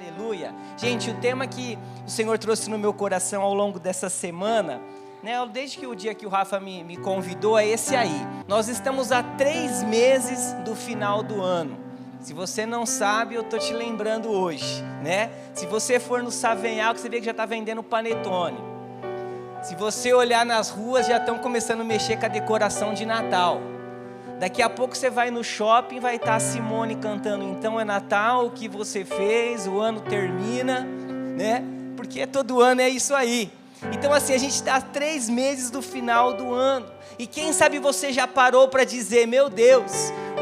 Aleluia. Gente, o tema que o Senhor trouxe no meu coração ao longo dessa semana, desde que o dia que o Rafa me convidou, é esse aí. Nós estamos a 3 meses do final do ano. Se você não sabe, eu estou te lembrando hoje, Se você for no Savenhal, você vê que já está vendendo panetone. Se você olhar nas ruas, já estão começando a mexer com a decoração de Natal. Daqui a pouco você vai no shopping, vai estar a Simone cantando Então é Natal, o que você fez, o ano termina, Porque todo ano é isso aí. Então assim, a gente está a 3 meses do final do ano. E quem sabe você já parou para dizer, meu Deus,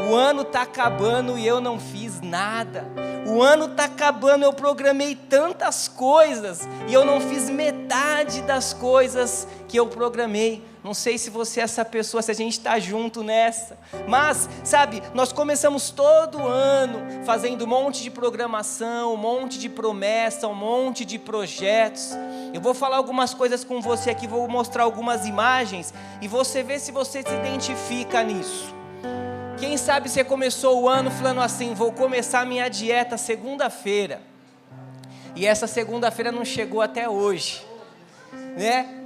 o ano está acabando e eu não fiz nada. O ano está acabando, eu programei tantas coisas e eu não fiz metade das coisas que eu programei. Não sei se você é essa pessoa, se a gente está junto nessa. Mas, sabe, nós começamos todo ano fazendo um monte de programação, um monte de promessa, um monte de projetos. Eu vou falar algumas coisas com você aqui, vou mostrar algumas imagens e você vê se você se identifica nisso. Quem sabe você começou o ano falando assim, vou começar minha dieta segunda-feira. E essa segunda-feira não chegou até hoje,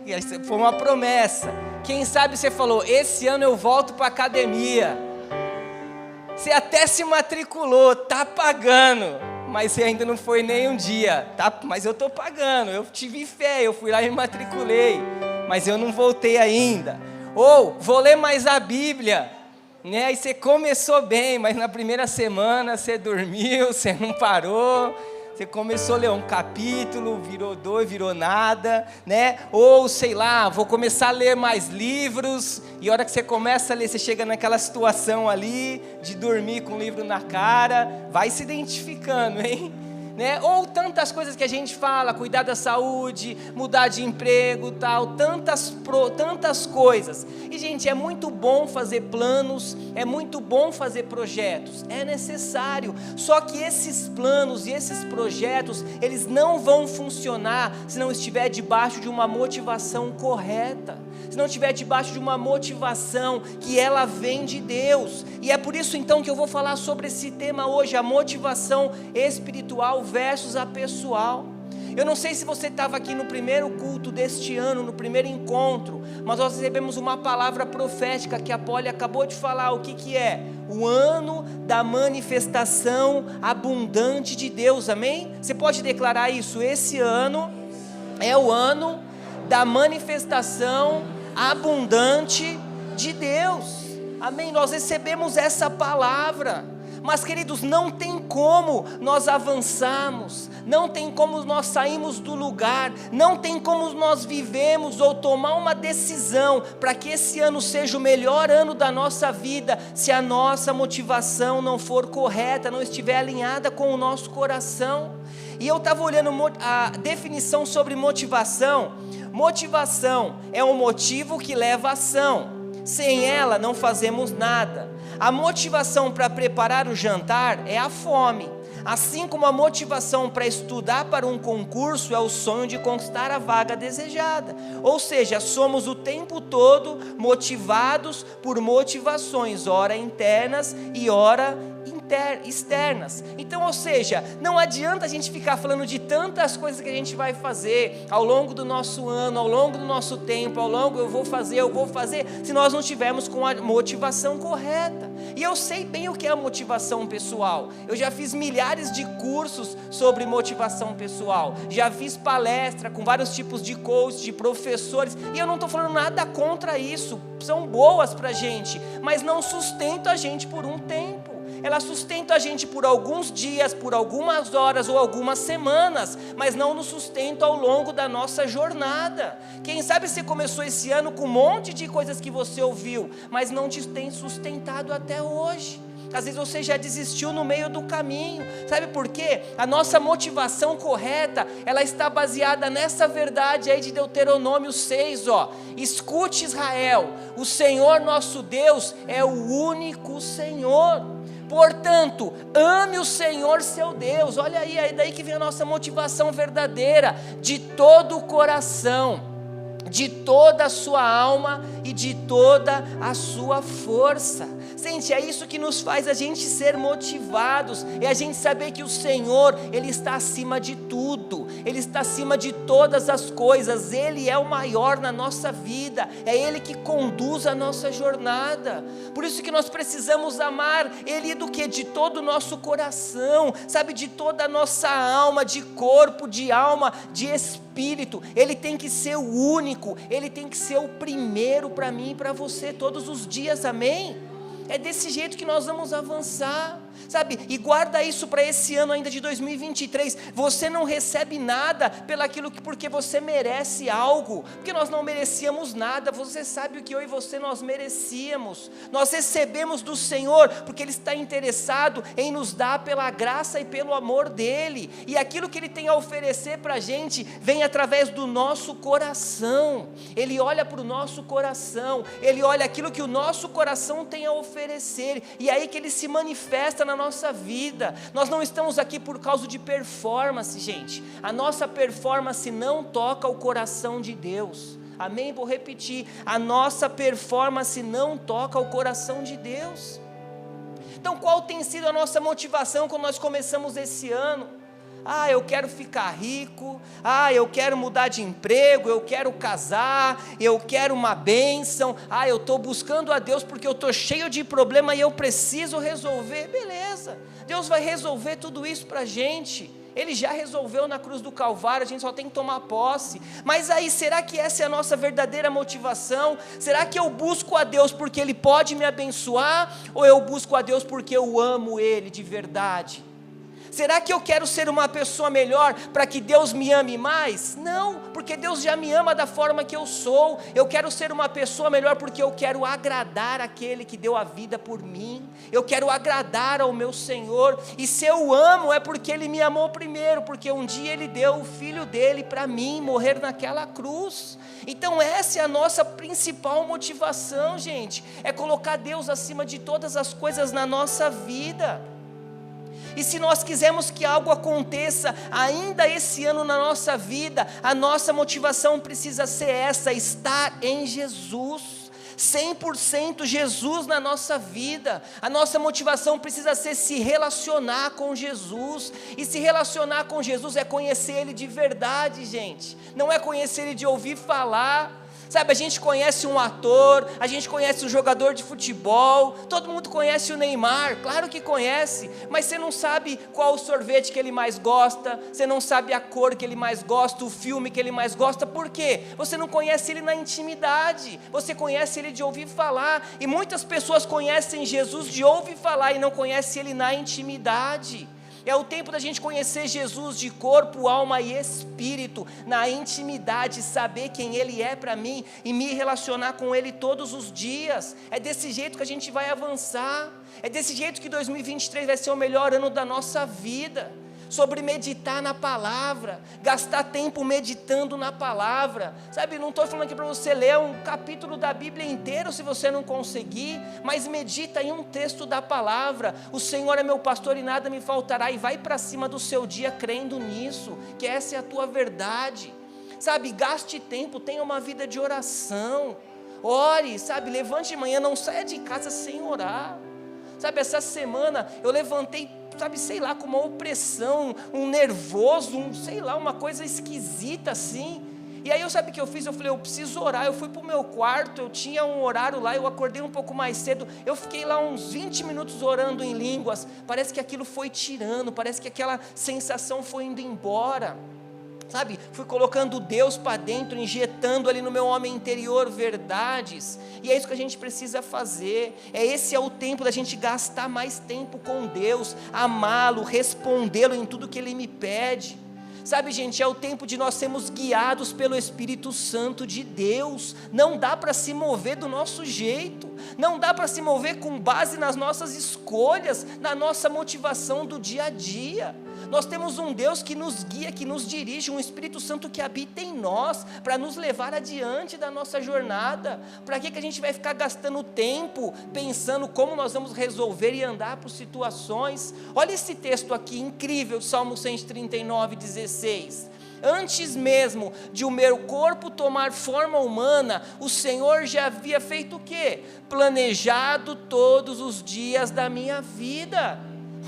E foi uma promessa. Quem sabe você falou, esse ano eu volto para a academia. Você até se matriculou, tá pagando, mas você ainda não foi nem um dia, mas eu estou pagando, eu tive fé, eu fui lá e me matriculei, mas eu não voltei ainda. Ou, vou ler mais a Bíblia, Aí você começou bem, mas na primeira semana você dormiu, você não parou. Você começou a ler um capítulo, virou 2, virou nada, Ou, sei lá, vou começar a ler mais livros, e a hora que você começa a ler, você chega naquela situação ali, de dormir com o livro na cara, vai se identificando, hein? Ou tantas coisas que a gente fala, cuidar da saúde, mudar de emprego, tantas coisas. E gente, é muito bom fazer planos, é muito bom fazer projetos, é necessário. Só que esses planos e esses projetos, eles não vão funcionar se não estiver debaixo de uma motivação correta. Se não estiver debaixo de uma motivação que ela vem de Deus. E é por isso então que eu vou falar sobre esse tema hoje, a motivação espiritual versus a pessoal. Eu não sei se você estava aqui no primeiro culto deste ano, no primeiro encontro, mas nós recebemos uma palavra profética que a Polly acabou de falar. O que é? O ano da manifestação abundante de Deus, amém? Você pode declarar isso? Esse ano é o ano da manifestação abundante de Deus, amém? Nós recebemos essa palavra, mas queridos, não tem como nós avançarmos, não tem como nós sairmos do lugar, não tem como nós vivemos ou tomar uma decisão para que esse ano seja o melhor ano da nossa vida, se a nossa motivação não for correta, não estiver alinhada com o nosso coração. E eu estava olhando a definição sobre motivação. Motivação é um motivo que leva à ação. Sem ela não fazemos nada. A motivação para preparar o jantar é a fome. Assim como a motivação para estudar para um concurso é o sonho de conquistar a vaga desejada. Ou seja, somos o tempo todo motivados por motivações, ora internas e ora externas. Então, ou seja, não adianta a gente ficar falando de tantas coisas que a gente vai fazer ao longo do nosso ano, ao longo do nosso tempo, eu vou fazer, se nós não tivermos com a motivação correta. E eu sei bem o que é a motivação pessoal. Eu já fiz milhares de cursos sobre motivação pessoal, já fiz palestra com vários tipos de coaches, de professores, e eu não estou falando nada contra isso, são boas para a gente, mas não sustentam a gente por um tempo. Ela sustenta a gente por alguns dias, por algumas horas ou algumas semanas, mas não nos sustenta ao longo da nossa jornada. Quem sabe você começou esse ano com um monte de coisas que você ouviu, mas não te tem sustentado até hoje. Às vezes você já desistiu no meio do caminho. Sabe por quê? A nossa motivação correta, ela está baseada nessa verdade aí de Deuteronômio 6, Escute, Israel, o Senhor nosso Deus é o único Senhor. Portanto, ame o Senhor seu Deus. Olha aí, é daí que vem a nossa motivação verdadeira, de todo o coração, de toda a sua alma e de toda a sua força. Gente, é isso que nos faz a gente ser motivados, é a gente saber que o Senhor, Ele está acima de tudo, Ele está acima de todas as coisas, Ele é o maior na nossa vida, é Ele que conduz a nossa jornada. Por isso que nós precisamos amar Ele do que? De todo o nosso coração, sabe, de toda a nossa alma, de corpo, de alma, de espírito. Ele tem que ser o único, Ele tem que ser o primeiro para mim e para você todos os dias, amém? É desse jeito que nós vamos avançar, sabe? E guarda isso para esse ano ainda de 2023. Você não recebe nada porque você merece algo, porque nós não merecíamos nada. Você sabe o que eu e você nós merecíamos. Nós recebemos do Senhor porque Ele está interessado em nos dar pela graça e pelo amor dEle. E aquilo que Ele tem a oferecer para a gente vem através do nosso coração. Ele olha para o nosso coração, Ele olha aquilo que o nosso coração tem a oferecer, e é aí que Ele se manifesta na nossa vida. Nós não estamos aqui por causa de performance, gente. A nossa performance não toca o coração de Deus, amém? Vou repetir, a nossa performance não toca o coração de Deus. Então qual tem sido a nossa motivação quando nós começamos esse ano? Eu quero ficar rico, eu quero mudar de emprego, eu quero casar, eu quero uma bênção, eu estou buscando a Deus porque eu estou cheio de problema e eu preciso resolver. Beleza, Deus vai resolver tudo isso para a gente. Ele já resolveu na cruz do Calvário, a gente só tem que tomar posse. Mas aí, será que essa é a nossa verdadeira motivação? Será que eu busco a Deus porque Ele pode me abençoar? Ou eu busco a Deus porque eu amo Ele de verdade? Será que eu quero ser uma pessoa melhor para que Deus me ame mais? Não, porque Deus já me ama da forma que eu sou. Eu quero ser uma pessoa melhor porque eu quero agradar aquele que deu a vida por mim. Eu quero agradar ao meu Senhor. E se eu amo é porque Ele me amou primeiro, porque um dia Ele deu o Filho dEle para mim morrer naquela cruz. Então essa é a nossa principal motivação, gente, é colocar Deus acima de todas as coisas na nossa vida. E se nós quisermos que algo aconteça ainda esse ano na nossa vida, a nossa motivação precisa ser essa: estar em Jesus, 100% Jesus na nossa vida. A nossa motivação precisa ser se relacionar com Jesus, e se relacionar com Jesus é conhecer Ele de verdade, gente, não é conhecer Ele de ouvir falar. Sabe, a gente conhece um ator, a gente conhece um jogador de futebol, todo mundo conhece o Neymar, claro que conhece, mas você não sabe qual o sorvete que ele mais gosta, você não sabe a cor que ele mais gosta, o filme que ele mais gosta. Por quê? Você não conhece ele na intimidade, você conhece ele de ouvir falar, e muitas pessoas conhecem Jesus de ouvir falar e não conhecem ele na intimidade. É o tempo da gente conhecer Jesus de corpo, alma e espírito, na intimidade, saber quem Ele é para mim e me relacionar com Ele todos os dias. É desse jeito que a gente vai avançar, é desse jeito que 2023 vai ser o melhor ano da nossa vida. Sobre meditar na palavra, gastar tempo meditando na palavra, sabe, não estou falando aqui para você ler um capítulo da Bíblia inteiro se você não conseguir, mas medita em um texto da palavra. O Senhor é meu pastor e nada me faltará, e vai para cima do seu dia crendo nisso, que essa é a tua verdade, sabe, gaste tempo, tenha uma vida de oração, ore, sabe, levante de manhã, não saia de casa sem orar. Sabe, essa semana eu levantei, sabe, sei lá, com uma opressão, um nervoso, sei lá, uma coisa esquisita assim. E aí sabe o que eu fiz? Eu falei, eu preciso orar. Eu fui para o meu quarto, eu tinha um horário lá, eu acordei um pouco mais cedo, eu fiquei lá uns 20 minutos orando em línguas. Parece que aquilo foi tirando, parece que aquela sensação foi indo embora. Sabe, fui colocando Deus para dentro, injetando ali no meu homem interior verdades, e é isso que a gente precisa fazer. Esse é o tempo da gente gastar mais tempo com Deus, amá-lo, respondê-lo em tudo que Ele me pede. Sabe, gente, é o tempo de nós sermos guiados pelo Espírito Santo de Deus. Não dá para se mover do nosso jeito, não dá para se mover com base nas nossas escolhas, na nossa motivação do dia a dia. Nós temos um Deus que nos guia, que nos dirige, um Espírito Santo que habita em nós, para nos levar adiante da nossa jornada. Para que a gente vai ficar gastando tempo, pensando como nós vamos resolver e andar por situações? Olha esse texto aqui, incrível, Salmo 139, 16. antes mesmo de o meu corpo tomar forma humana, o Senhor já havia feito o quê? Planejado todos os dias da minha vida.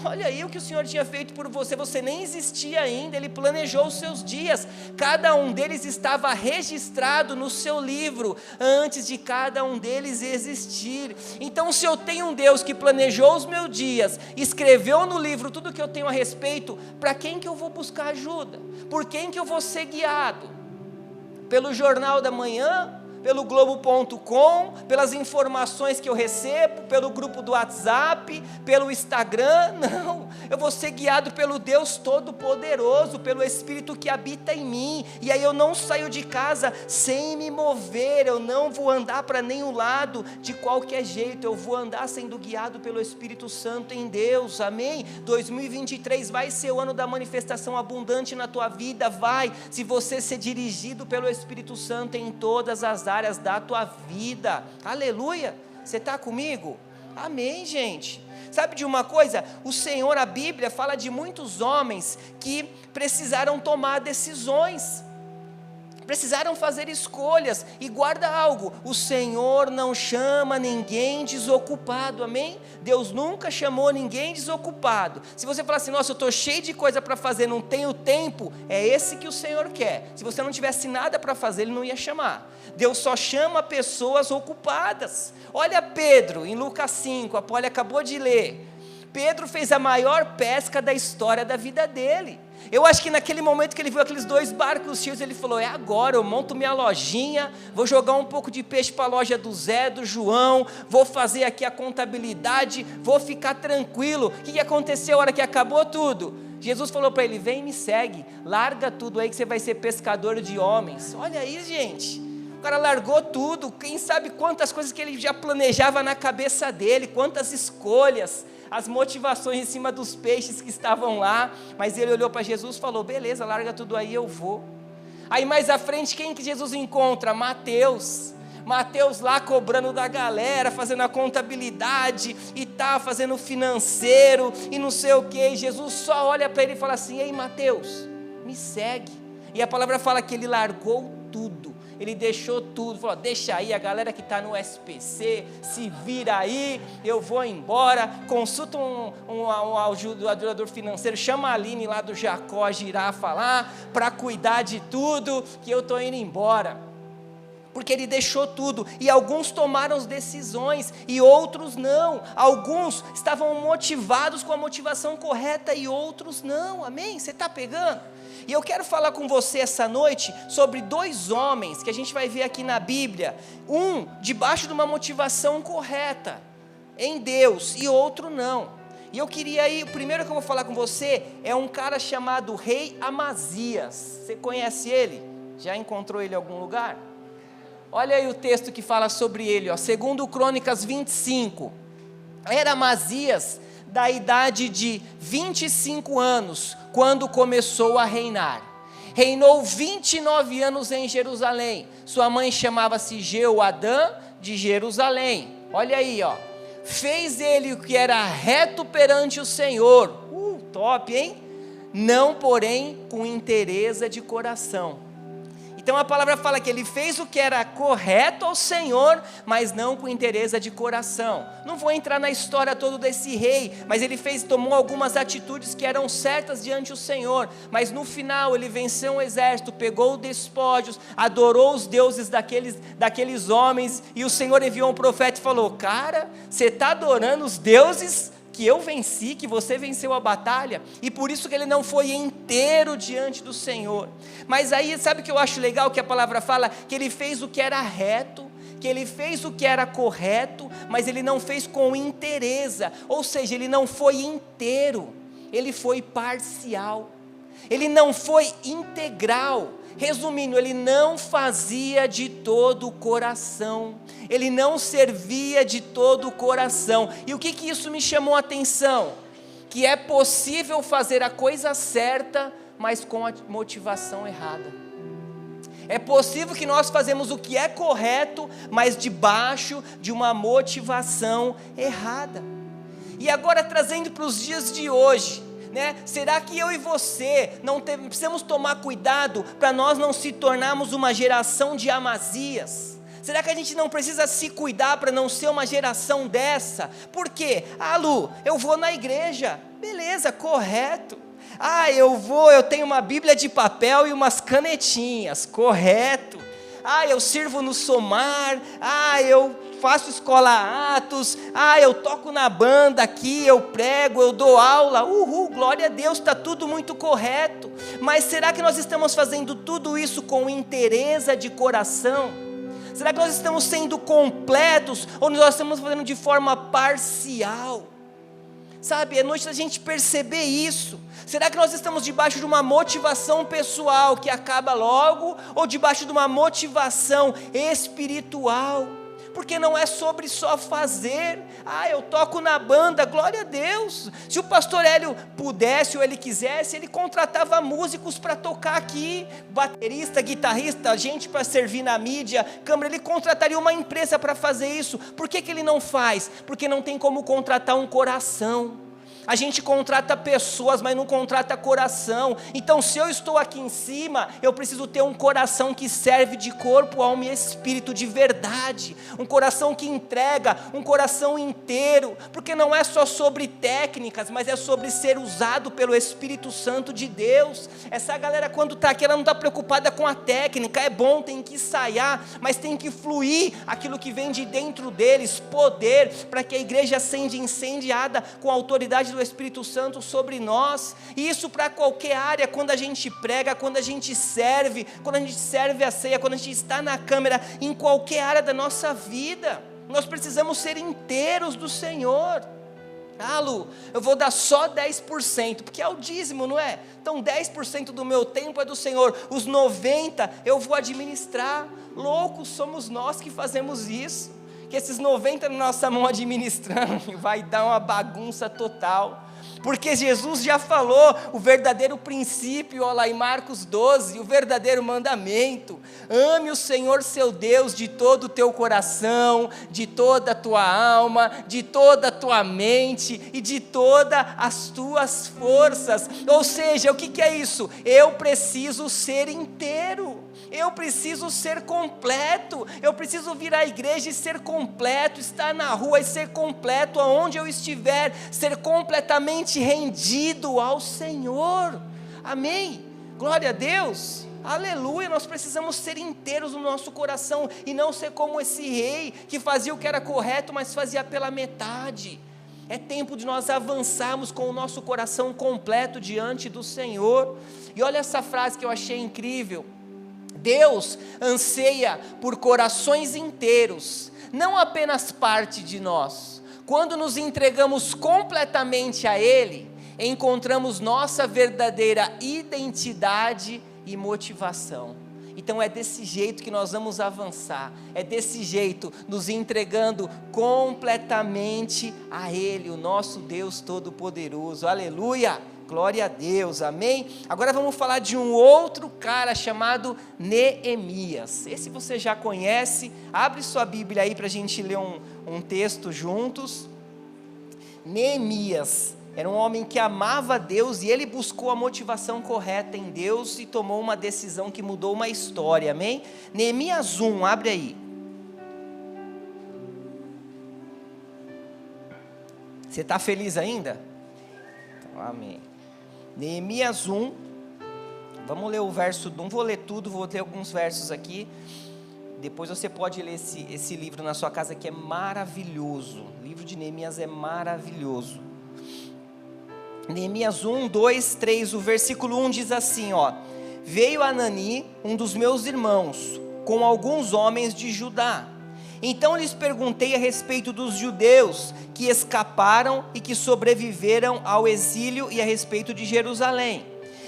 Olha aí o que o Senhor tinha feito por você, você nem existia ainda, Ele planejou os seus dias, cada um deles estava registrado no seu livro, antes de cada um deles existir. Então, se eu tenho um Deus que planejou os meus dias, escreveu no livro tudo que eu tenho a respeito, para quem que eu vou buscar ajuda? Por quem que eu vou ser guiado? Pelo Jornal da Manhã? Pelo Globo.com, pelas informações que eu recebo, pelo grupo do WhatsApp, pelo Instagram? Não, eu vou ser guiado pelo Deus Todo-Poderoso, pelo Espírito que habita em mim, e aí eu não saio de casa sem me mover, eu não vou andar para nenhum lado de qualquer jeito, eu vou andar sendo guiado pelo Espírito Santo em Deus, amém? 2023 vai ser o ano da manifestação abundante na tua vida, vai, se você ser dirigido pelo Espírito Santo em todas as áreas da tua vida, aleluia, você está comigo? Amém, gente. Sabe de uma coisa? O Senhor, a Bíblia fala de muitos homens que precisaram tomar decisões, precisaram fazer escolhas, e guarda algo, o Senhor não chama ninguém desocupado, amém? Deus nunca chamou ninguém desocupado. Se você falar assim, nossa, eu estou cheio de coisa para fazer, não tenho tempo, é esse que o Senhor quer. Se você não tivesse nada para fazer, Ele não ia chamar. Deus só chama pessoas ocupadas. Olha Pedro, em Lucas 5, a Polly acabou de ler, Pedro fez a maior pesca da história da vida dele. Eu acho que naquele momento que ele viu aqueles 2 barcos cheios, ele falou, é agora, eu monto minha lojinha, vou jogar um pouco de peixe para a loja do Zé, do João, vou fazer aqui a contabilidade, vou ficar tranquilo. O que aconteceu a hora que acabou tudo? Jesus falou para ele, vem e me segue, larga tudo aí que você vai ser pescador de homens. Olha aí, gente, o cara largou tudo, quem sabe quantas coisas que ele já planejava na cabeça dele, quantas escolhas, as motivações em cima dos peixes que estavam lá, mas ele olhou para Jesus e falou, beleza, larga tudo aí, eu vou. Aí mais à frente, quem que Jesus encontra? Mateus lá cobrando da galera, fazendo a contabilidade, e tá fazendo o financeiro, e não sei o que, e Jesus só olha para ele e fala assim, ei Mateus, me segue, e a palavra fala que ele largou tudo, ele deixou tudo, falou, deixa aí a galera que está no SPC, se vira aí, eu vou embora, consulta um ajudanor financeiro, chama a Aline lá do Jacó, a girafa lá, para cuidar de tudo, que eu estou indo embora, porque ele deixou tudo, e alguns tomaram as decisões, e outros não, alguns estavam motivados com a motivação correta, e outros não, amém? Você está pegando? E eu quero falar com você essa noite sobre 2 homens que a gente vai ver aqui na Bíblia, um debaixo de uma motivação correta em Deus e outro não. E eu queria ir, o primeiro que eu vou falar com você é um cara chamado Rei Amazias. Você conhece ele? Já encontrou ele em algum lugar? Olha aí o texto que fala sobre ele, ó, 2 Crônicas 25. Era Amazias da idade de 25 anos, quando começou a reinar. Reinou 29 anos em Jerusalém. Sua mãe chamava-se Jeoadã de Jerusalém. Olha aí, ó. Fez ele o que era reto perante o Senhor. Top, hein? Não, porém, com inteireza de coração. Então a palavra fala que ele fez o que era correto ao Senhor, mas não com inteireza de coração. Não vou entrar na história toda desse rei, mas ele tomou algumas atitudes que eram certas diante do Senhor, mas no final ele venceu um exército, pegou despojos, adorou os deuses daqueles homens, e o Senhor enviou um profeta e falou, cara, você está adorando os deuses que eu venci, que você venceu a batalha, e por isso que ele não foi inteiro diante do Senhor. Mas aí, sabe o que eu acho legal, que a palavra fala? Que ele fez o que era reto, que ele fez o que era correto, mas ele não fez com inteireza, ou seja, ele não foi inteiro, ele foi parcial, ele não foi integral. Resumindo, ele não fazia de todo o coração, ele não servia de todo o coração. E o que isso me chamou a atenção? Que é possível fazer a coisa certa, mas com a motivação errada. É possível que nós fazemos o que é correto, mas debaixo de uma motivação errada. E agora trazendo para os dias de hoje, né? Será que eu e você precisamos tomar cuidado para nós não se tornarmos uma geração de Amazias? Será que a gente não precisa se cuidar para não ser uma geração dessa? Por quê? Lu, eu vou na igreja. Beleza, correto. Eu tenho uma Bíblia de papel e umas canetinhas. Correto. Eu sirvo no Somar. Eu faço escola Atos. Eu toco na banda aqui, eu prego, eu dou aula. Glória a Deus, está tudo muito correto. Mas será que nós estamos fazendo tudo isso com interesse de coração? Será que nós estamos sendo completos ou nós estamos fazendo de forma parcial? Sabe, é noite da gente perceber isso. Será que nós estamos debaixo de uma motivação pessoal que acaba logo ou debaixo de uma motivação espiritual? Porque não é sobre só fazer. Eu toco na banda, glória a Deus. Se o pastor Hélio pudesse ou ele quisesse, ele contratava músicos para tocar aqui, baterista, guitarrista, gente para servir na mídia, câmera, ele contrataria uma empresa para fazer isso. Por que ele não faz? Porque não tem como contratar um coração. A gente contrata pessoas, mas não contrata coração. Então, se eu estou aqui em cima, eu preciso ter um coração que serve de corpo, alma e espírito de verdade. Um coração que entrega, um coração inteiro. Porque não é só sobre técnicas, mas é sobre ser usado pelo Espírito Santo de Deus. Essa galera, quando está aqui, ela não está preocupada com a técnica. É bom, tem que ensaiar, mas tem que fluir aquilo que vem de dentro deles, poder, para que a igreja seja incendiada com a autoridade do Espírito Santo sobre nós. E isso para qualquer área, quando a gente prega, quando a gente serve a ceia, quando a gente está na câmera, em qualquer área da nossa vida, nós precisamos ser inteiros do Senhor. Lu, eu vou dar só 10%, porque é o dízimo, não é? Então 10% do meu tempo é do Senhor, os 90% eu vou administrar. Loucos somos nós que fazemos isso, que esses 90% na nossa mão administrando, vai dar uma bagunça total. Porque Jesus já falou o verdadeiro princípio, olha lá em Marcos 12, o verdadeiro mandamento: ame o Senhor seu Deus de todo o teu coração, de toda a tua alma, de toda a tua mente e de todas as tuas forças. Ou seja, o que é isso? Eu preciso ser inteiro, eu preciso ser completo, eu preciso vir à igreja e ser completo, estar na rua e ser completo, aonde eu estiver, ser completamente rendido ao Senhor. Amém? Glória a Deus. Aleluia. Nós precisamos ser inteiros no nosso coração e não ser como esse rei que fazia o que era correto, mas fazia pela metade. É tempo de nós avançarmos com o nosso coração completo diante do Senhor. E olha essa frase que eu achei incrível: Deus anseia por corações inteiros, não apenas parte de nós. Quando nos entregamos completamente a Ele, encontramos nossa verdadeira identidade e motivação. Então é desse jeito que nós vamos avançar, é desse jeito, nos entregando completamente a Ele, o nosso Deus Todo-Poderoso. Aleluia! Glória a Deus, amém? Agora vamos falar de um outro cara chamado Neemias. Esse você já conhece. Abre sua Bíblia aí para a gente ler um texto juntos. Neemias era um homem que amava Deus e ele buscou a motivação correta em Deus e tomou uma decisão que mudou uma história, amém? Neemias 1, abre aí. Você está feliz ainda? Então, amém. Neemias 1, vamos ler o verso, não vou ler tudo, vou ler alguns versos aqui, depois você pode ler esse livro na sua casa, que é maravilhoso. O livro de Neemias é maravilhoso. Neemias 1, 2, 3, o versículo 1 diz assim, veio Anani, um dos meus irmãos, com alguns homens de Judá. Então lhes perguntei a respeito dos judeus que escaparam e que sobreviveram ao exílio e a respeito de Jerusalém.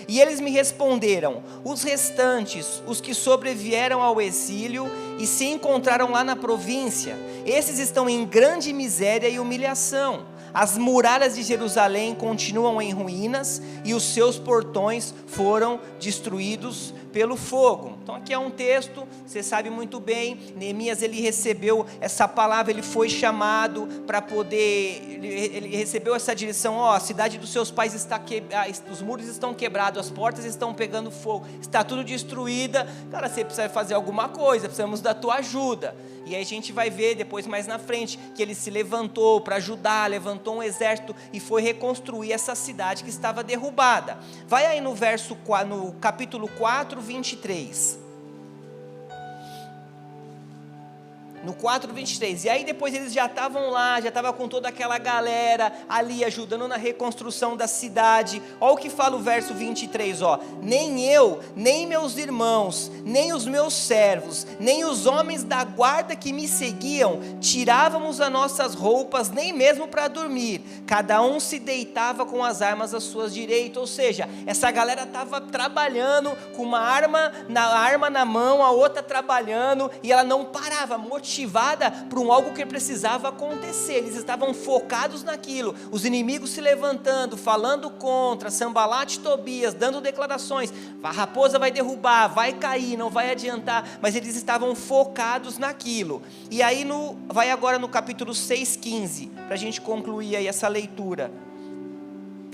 E eles me responderam: os restantes, os que sobrevieram ao exílio e se encontraram lá na província, esses estão em grande miséria e humilhação. as muralhas de Jerusalém continuam em ruínas e os seus portões foram destruídos pelo fogo. Então aqui é um texto, você sabe muito bem, Neemias ele recebeu essa palavra, ele foi chamado para poder, ele recebeu essa direção, a cidade dos seus pais está os muros estão quebrados, as portas estão pegando fogo, está tudo destruída, cara, você precisa fazer alguma coisa, precisamos da tua ajuda. E aí a gente vai ver depois mais na frente, que ele se levantou para ajudar, levantou um exército e foi reconstruir essa cidade que estava derrubada. Vai aí no capítulo 4, 23. No 4:23, e aí depois eles já estavam lá, já estava com toda aquela galera ali ajudando na reconstrução da cidade. Olha o que fala o verso 23, nem eu, nem meus irmãos, nem os meus servos, nem os homens da guarda que me seguiam, tirávamos as nossas roupas, nem mesmo para dormir, cada um se deitava com as armas às suas direitas. Ou seja, essa galera estava trabalhando com uma arma na mão, a outra trabalhando, e ela não parava, motivada por algo que precisava acontecer. Eles estavam focados naquilo, os inimigos se levantando, falando contra, Sanbalat e Tobias, dando declarações, a raposa vai derrubar, vai cair, não vai adiantar, mas eles estavam focados naquilo. E aí vai agora no capítulo 6:15, para a gente concluir aí essa leitura.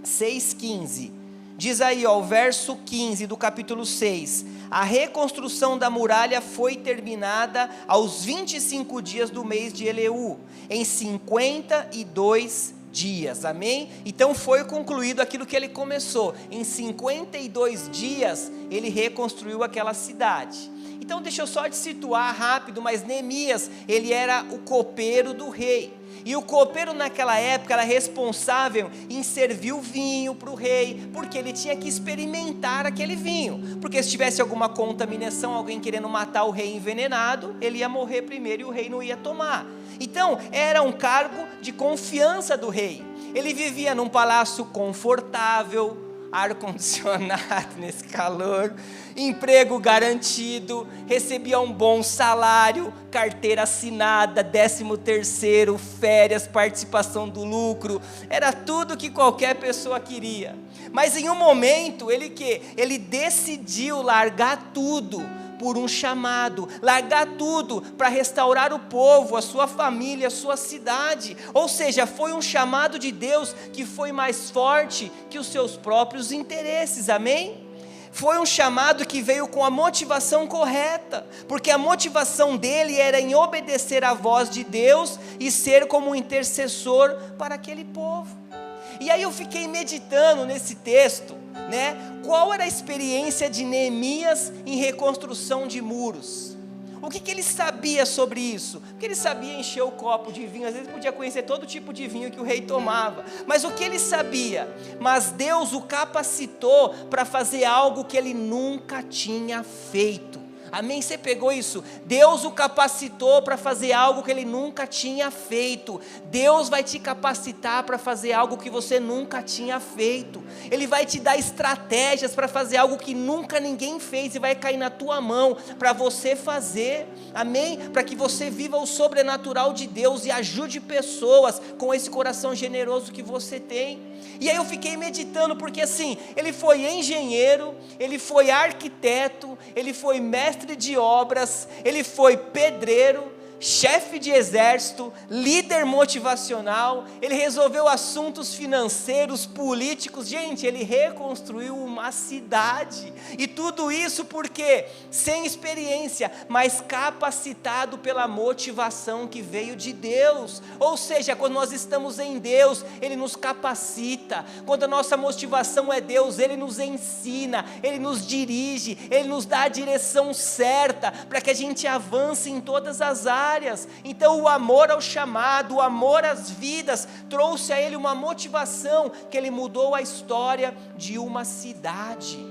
6:15, diz aí o verso 15 do capítulo 6, a reconstrução da muralha foi terminada aos 25 dias do mês de Eleu, em 52 dias, amém? Então foi concluído aquilo que ele começou, em 52 dias ele reconstruiu aquela cidade. Então deixa eu só te situar rápido, mas Neemias, ele era o copeiro do rei. E o copeiro naquela época era responsável em servir o vinho para o rei, porque ele tinha que experimentar aquele vinho, porque se tivesse alguma contaminação, alguém querendo matar o rei envenenado, ele ia morrer primeiro e o rei não ia tomar. Então era um cargo de confiança do rei. Ele vivia num palácio confortável, ar-condicionado nesse calor, emprego garantido, recebia um bom salário, carteira assinada, 13º, férias, participação do lucro, era tudo que qualquer pessoa queria. Mas em um momento, ele decidiu largar tudo por um chamado, largar tudo para restaurar o povo, a sua família, a sua cidade. Ou seja, foi um chamado de Deus que foi mais forte que os seus próprios interesses, amém? Foi um chamado que veio com a motivação correta, porque a motivação dele era em obedecer à voz de Deus e ser como um intercessor para aquele povo. E aí eu fiquei meditando nesse texto, qual era a experiência de Neemias em reconstrução de muros? O que ele sabia sobre isso? Porque ele sabia encher o copo de vinho, às vezes podia conhecer todo tipo de vinho que o rei tomava, mas o que ele sabia? Mas Deus o capacitou para fazer algo que ele nunca tinha feito. Amém? Você pegou isso? Deus o capacitou para fazer algo que ele nunca tinha feito. Deus vai te capacitar para fazer algo que você nunca tinha feito. Ele vai te dar estratégias para fazer algo que nunca ninguém fez e vai cair na tua mão para você fazer. Amém? Para que você viva o sobrenatural de Deus e ajude pessoas com esse coração generoso que você tem. E aí eu fiquei meditando, porque assim, ele foi engenheiro, ele foi arquiteto, ele foi mestre de obras, ele foi pedreiro, chefe de exército, líder motivacional, ele resolveu assuntos financeiros, políticos. Gente, ele reconstruiu uma cidade, e tudo isso porque sem experiência, mas capacitado pela motivação que veio de Deus. Ou seja, quando nós estamos em Deus, Ele nos capacita. Quando a nossa motivação é Deus, Ele nos ensina, Ele nos dirige, Ele nos dá a direção certa, para que a gente avance em todas as áreas. Então o amor ao chamado, o amor às vidas, trouxe a ele uma motivação que ele mudou a história de uma cidade.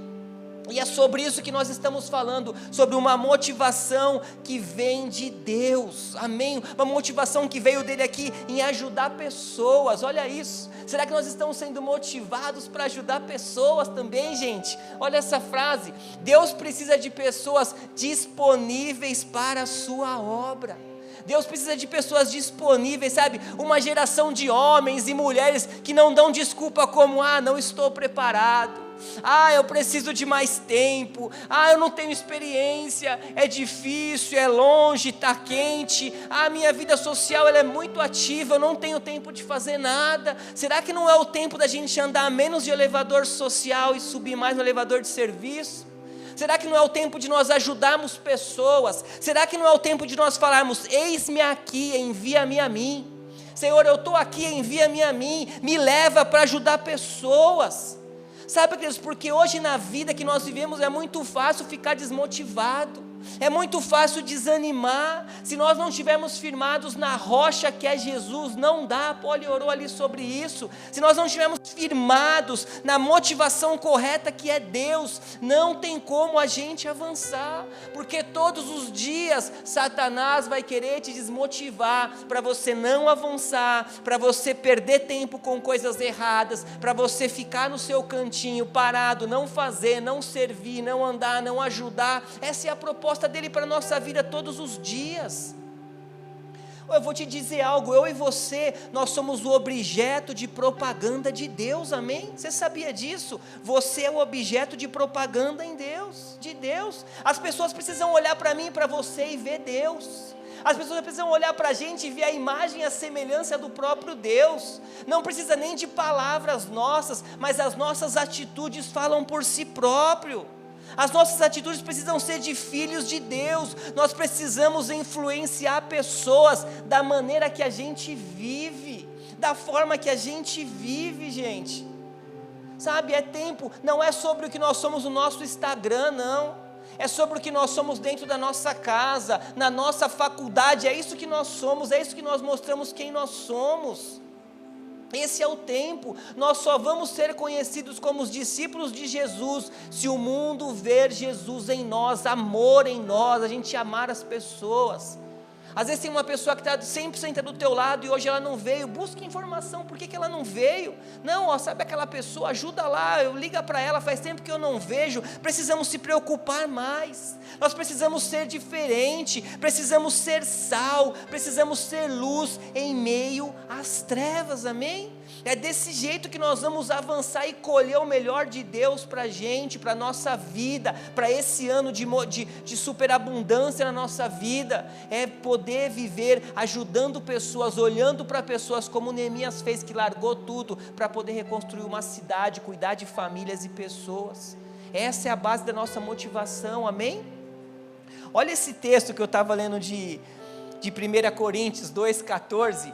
E é sobre isso que nós estamos falando, sobre uma motivação que vem de Deus, amém? Uma motivação que veio dele aqui em ajudar pessoas. Olha isso, será que nós estamos sendo motivados para ajudar pessoas também, gente? Olha essa frase, Deus precisa de pessoas disponíveis para a sua obra. Deus precisa de pessoas disponíveis, sabe? Uma geração de homens e mulheres que não dão desculpa como, não estou preparado. Eu preciso de mais tempo. Eu não tenho experiência, é difícil, é longe, está quente. Minha vida social ela é muito ativa, eu não tenho tempo de fazer nada. Será que não é o tempo da gente andar menos de elevador social e subir mais no elevador de serviço? Será que não é o tempo de nós ajudarmos pessoas? Será que não é o tempo de nós falarmos, eis-me aqui, envia-me a mim. Senhor, eu estou aqui, envia-me a mim, me leva para ajudar pessoas. Sabe, queridos, porque hoje na vida que nós vivemos é muito fácil ficar desmotivado. É muito fácil desanimar. Se nós não estivermos firmados na rocha que é Jesus, não dá. A Poli orou ali sobre isso. Se nós não estivermos firmados na motivação correta que é Deus, não tem como a gente avançar, porque todos os dias Satanás vai querer te desmotivar para você não avançar, para você perder tempo com coisas erradas, para você ficar no seu cantinho parado, não fazer, não servir, não andar, não ajudar. Essa é a proposta dele para a nossa vida todos os dias. Eu vou te dizer algo, eu e você, nós somos o objeto de propaganda de Deus, amém? Você sabia disso? Você é o objeto de propaganda de Deus. As pessoas precisam olhar para mim e para você e ver Deus. As pessoas precisam olhar para a gente e ver a imagem e a semelhança do próprio Deus. Não precisa nem de palavras nossas, mas as nossas atitudes falam por si próprio. As nossas atitudes precisam ser de filhos de Deus. Nós precisamos influenciar pessoas da maneira que a gente vive, da forma que a gente vive, gente. Sabe, é tempo, não é sobre o que nós somos no nosso Instagram, não. É sobre o que nós somos dentro da nossa casa, na nossa faculdade. É isso que nós somos, é isso que nós mostramos quem nós somos. Esse é o tempo. Nós só vamos ser conhecidos como os discípulos de Jesus se o mundo ver Jesus em nós, amor em nós, a gente amar as pessoas. Às vezes tem uma pessoa que está 100% do teu lado e hoje ela não veio. Busca informação, por que ela não veio? Não, sabe aquela pessoa, ajuda lá, liga para ela, faz tempo que eu não vejo. Precisamos se preocupar mais. Nós precisamos ser diferente, precisamos ser sal, precisamos ser luz em meio às trevas, amém? É desse jeito que nós vamos avançar e colher o melhor de Deus para a gente, para a nossa vida, para esse ano de superabundância na nossa vida. É poder viver ajudando pessoas, olhando para pessoas como Neemias fez, que largou tudo para poder reconstruir uma cidade, cuidar de famílias e pessoas. Essa é a base da nossa motivação, amém? Olha esse texto que eu estava lendo de 1 Coríntios 2,14,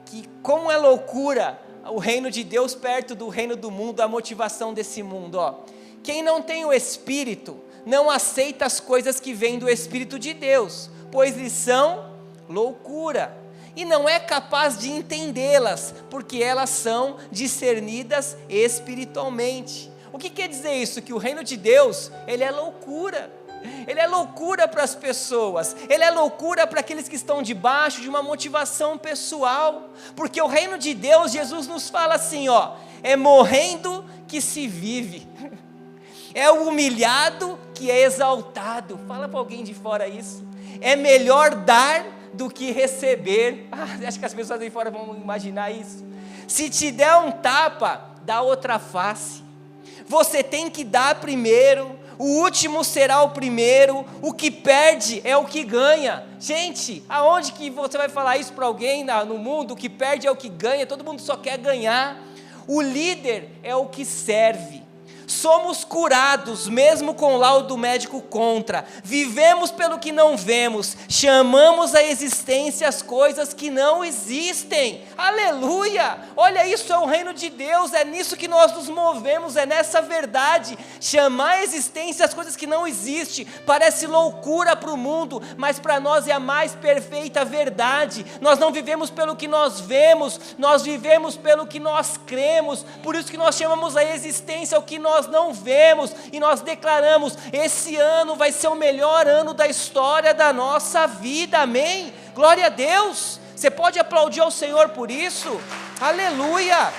que como é loucura o reino de Deus perto do reino do mundo, a motivação desse mundo, Quem não tem o Espírito, não aceita as coisas que vêm do Espírito de Deus, pois lhes são loucura, e não é capaz de entendê-las, porque elas são discernidas espiritualmente. O que quer dizer isso? Que o reino de Deus, ele é loucura. Ele é loucura para as pessoas, ele é loucura para aqueles que estão debaixo de uma motivação pessoal, porque o reino de Deus, Jesus nos fala assim, é morrendo que se vive, é o humilhado que é exaltado. Fala para alguém de fora isso. É melhor dar do que receber. Acho que as pessoas de fora vão imaginar isso. Se te der um tapa, dá outra face. Você tem que dar primeiro, o último será o primeiro, o que perde é o que ganha. Gente, aonde que você vai falar isso para alguém no mundo? O que perde é o que ganha, todo mundo só quer ganhar. O líder é o que serve. Somos curados, mesmo com o laudo médico contra. Vivemos pelo que não vemos. Chamamos à existência as coisas que não existem. Aleluia! Olha, isso é o reino de Deus. É nisso que nós nos movemos. É nessa verdade. Chamar à existência as coisas que não existem. Parece loucura para o mundo, mas para nós é a mais perfeita verdade. Nós não vivemos pelo que nós vemos. Nós vivemos pelo que nós cremos. Por isso que nós chamamos à existência o que nós não vemos, e nós declaramos, esse ano vai ser o melhor ano da história da nossa vida, amém? Glória a Deus. Você pode aplaudir ao Senhor por isso? Aleluia,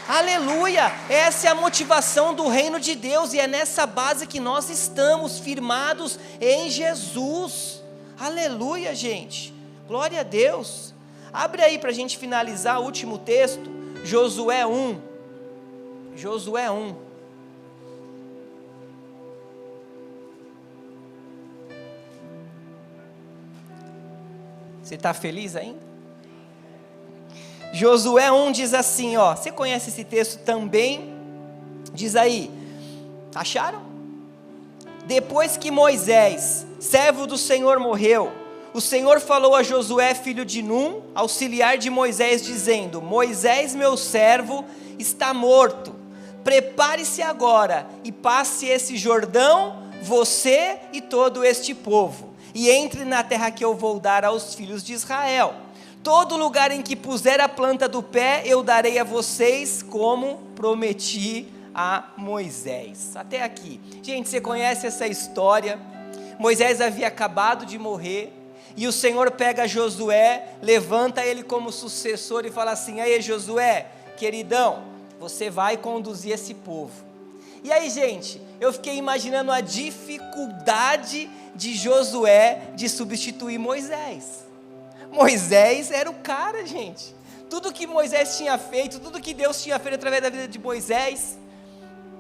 aleluia. Essa é a motivação do reino de Deus, e é nessa base que nós estamos firmados em Jesus. Aleluia, gente. Glória a Deus. Abre aí para a gente finalizar o último texto. Josué 1. Josué 1. Você está feliz ainda? Josué 1 diz assim, ó. Você conhece esse texto também? Diz aí. Acharam? Depois que Moisés, servo do Senhor, morreu, o Senhor falou a Josué, filho de Num, auxiliar de Moisés, dizendo: Moisés, meu servo, está morto. Prepare-se agora e passe esse Jordão, você e todo este povo, e entre na terra que eu vou dar aos filhos de Israel. Todo lugar em que puser a planta do pé, eu darei a vocês, como prometi a Moisés. Até aqui. Gente, você conhece essa história? Moisés havia acabado de morrer, e o Senhor pega Josué, levanta ele como sucessor e fala assim: aí Josué, queridão, você vai conduzir esse povo. E aí, gente, eu fiquei imaginando a dificuldade de Josué de substituir Moisés. Moisés era o cara, gente. Tudo que Moisés tinha feito, tudo que Deus tinha feito através da vida de Moisés,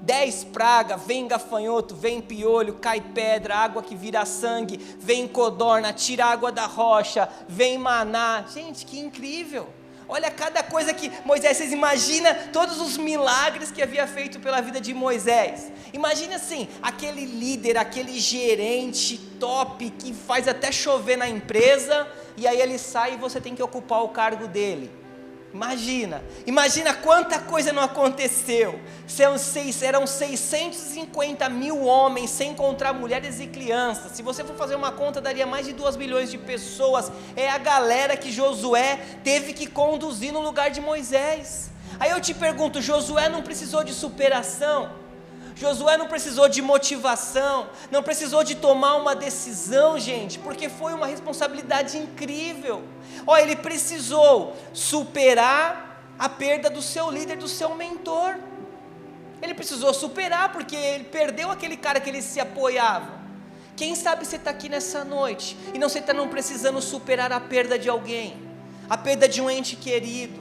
10 pragas, vem gafanhoto, vem piolho, cai pedra, água que vira sangue, vem codorna, tira água da rocha, vem maná. Gente, que incrível! Olha cada coisa que Moisés, vocês imaginam todos os milagres que havia feito pela vida de Moisés. Imagina assim, aquele líder, aquele gerente top, que faz até chover na empresa, e aí ele sai e você tem que ocupar o cargo dele. Imagina quanta coisa não aconteceu. Eram 650 mil homens, sem contar mulheres e crianças. Se você for fazer uma conta, daria mais de 2 milhões de pessoas. É a galera que Josué teve que conduzir no lugar de Moisés. Aí eu te pergunto, Josué não precisou de superação? Josué não precisou de motivação, não precisou de tomar uma decisão, gente, porque foi uma responsabilidade incrível. Ele precisou superar a perda do seu líder, do seu mentor. Ele precisou superar, porque ele perdeu aquele cara que ele se apoiava. Quem sabe você está aqui nessa noite, e você está não precisando superar a perda de alguém, a perda de um ente querido,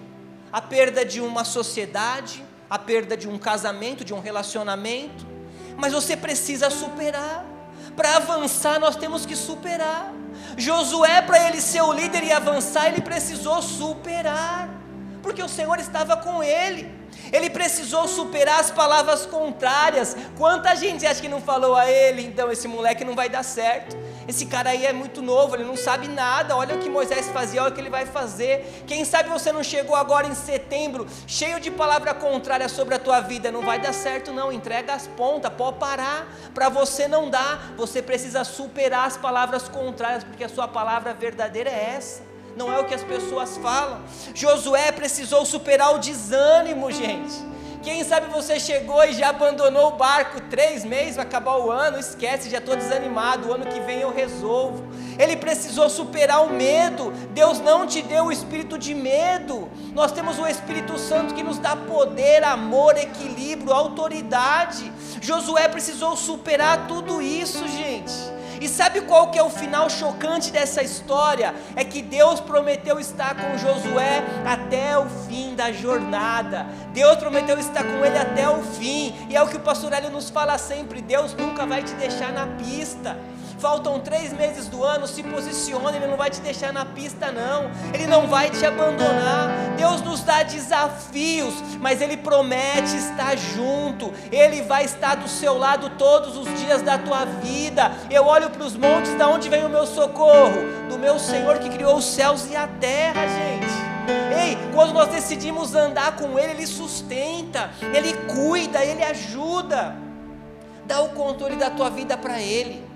a perda de uma sociedade, a perda de um casamento, de um relacionamento, mas você precisa superar. Para avançar nós temos que superar. Josué, para ele ser o líder e avançar, ele precisou superar, porque o Senhor estava com ele. Ele precisou superar as palavras contrárias. Quanta gente acha que não falou a ele: então esse moleque não vai dar certo, esse cara aí é muito novo, ele não sabe nada, olha o que Moisés fazia, olha o que ele vai fazer. Quem sabe você não chegou agora em setembro, cheio de palavra contrária sobre a tua vida: não vai dar certo não, entrega as pontas, pode parar, para você não dá. Você precisa superar as palavras contrárias, porque a sua palavra verdadeira é essa, não é o que as pessoas falam. Josué precisou superar o desânimo, gente. Quem sabe você chegou e já abandonou o barco, 3 meses, vai acabar o ano, esquece, já estou desanimado, o ano que vem eu resolvo. Ele precisou superar o medo. Deus não te deu o espírito de medo, nós temos o Espírito Santo que nos dá poder, amor, equilíbrio, autoridade. Josué precisou superar tudo isso, gente. E sabe qual que é o final chocante dessa história? É que Deus prometeu estar com Josué até o fim da jornada. Deus prometeu estar com ele até o fim. E é o que o pastor Hélio nos fala sempre: Deus nunca vai te deixar na pista. Faltam 3 meses do ano, se posicione, Ele não vai te deixar na pista não, Ele não vai te abandonar. Deus nos dá desafios, mas Ele promete estar junto, Ele vai estar do seu lado todos os dias da tua vida. Eu olho para os montes, da onde vem o meu socorro? Do meu Senhor que criou os céus e a terra, gente. Ei, quando nós decidimos andar com Ele, Ele sustenta, Ele cuida, Ele ajuda. Dá o controle da tua vida para Ele.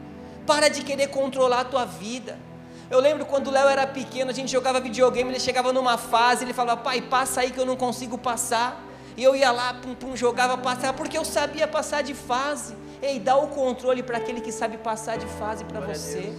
Para de querer controlar a tua vida. Eu lembro quando o Léo era pequeno, a gente jogava videogame, ele chegava numa fase, ele falava: pai, passa aí que eu não consigo passar. E eu ia lá, jogava, passava, porque eu sabia passar de fase. Ei, dá o controle para aquele que sabe passar de fase para você.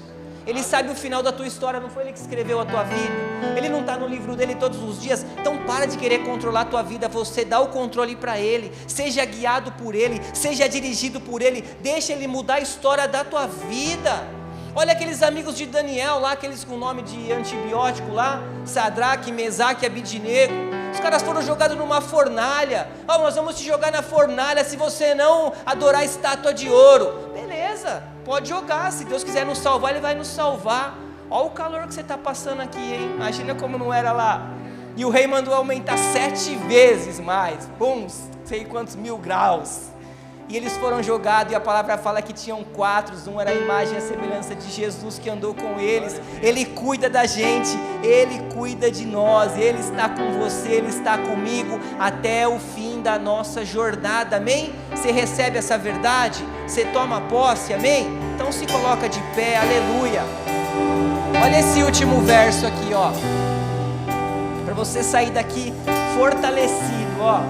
Ele sabe o final da tua história, não foi ele que escreveu a tua vida, ele não está no livro dele todos os dias. Então para de querer controlar a tua vida, você dá o controle para ele, seja guiado por ele, seja dirigido por ele, deixa ele mudar a história da tua vida. Olha aqueles amigos de Daniel lá, aqueles com nome de antibiótico lá, Sadraque, Mesaque e Abidnego. Os caras foram jogados numa fornalha. Nós vamos te jogar na fornalha se você não adorar a estátua de ouro. Beleza, pode jogar, se Deus quiser nos salvar, Ele vai nos salvar. Olha o calor que você está passando aqui, hein? Imagina como não era lá. E o rei mandou aumentar 7 vezes mais, sei quantos mil graus. E eles foram jogados, e a palavra fala que tinham 4, um era a imagem e a semelhança de Jesus que andou com eles. Ele cuida da gente, Ele cuida de nós, Ele está com você, Ele está comigo até o fim da nossa jornada, amém? Você recebe essa verdade? Você toma posse, amém? Então se coloca de pé, aleluia. Olha esse último verso aqui, ó, para você sair daqui fortalecido, ó.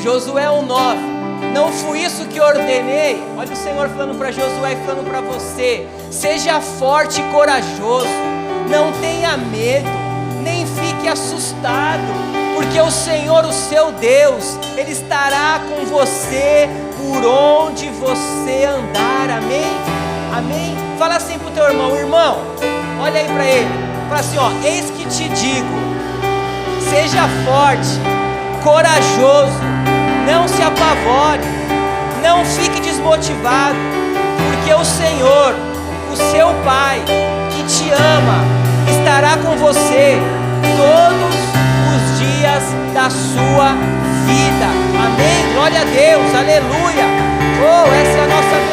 Josué 1:9. Não fui isso que ordenei? Olha o Senhor falando para Josué e falando para você. Seja forte e corajoso, não tenha medo, nem fique assustado, porque o Senhor, o seu Deus, Ele estará com você por onde você andar, amém? Amém? Fala assim pro teu irmão, irmão, olha aí para ele, fala assim, ó, eis que te digo, seja forte, corajoso, não se apavore, não fique desmotivado, porque o Senhor, o seu Pai, que te ama, estará com você todos os dias da sua vida, amém? Glória a Deus, aleluia, essa é a nossa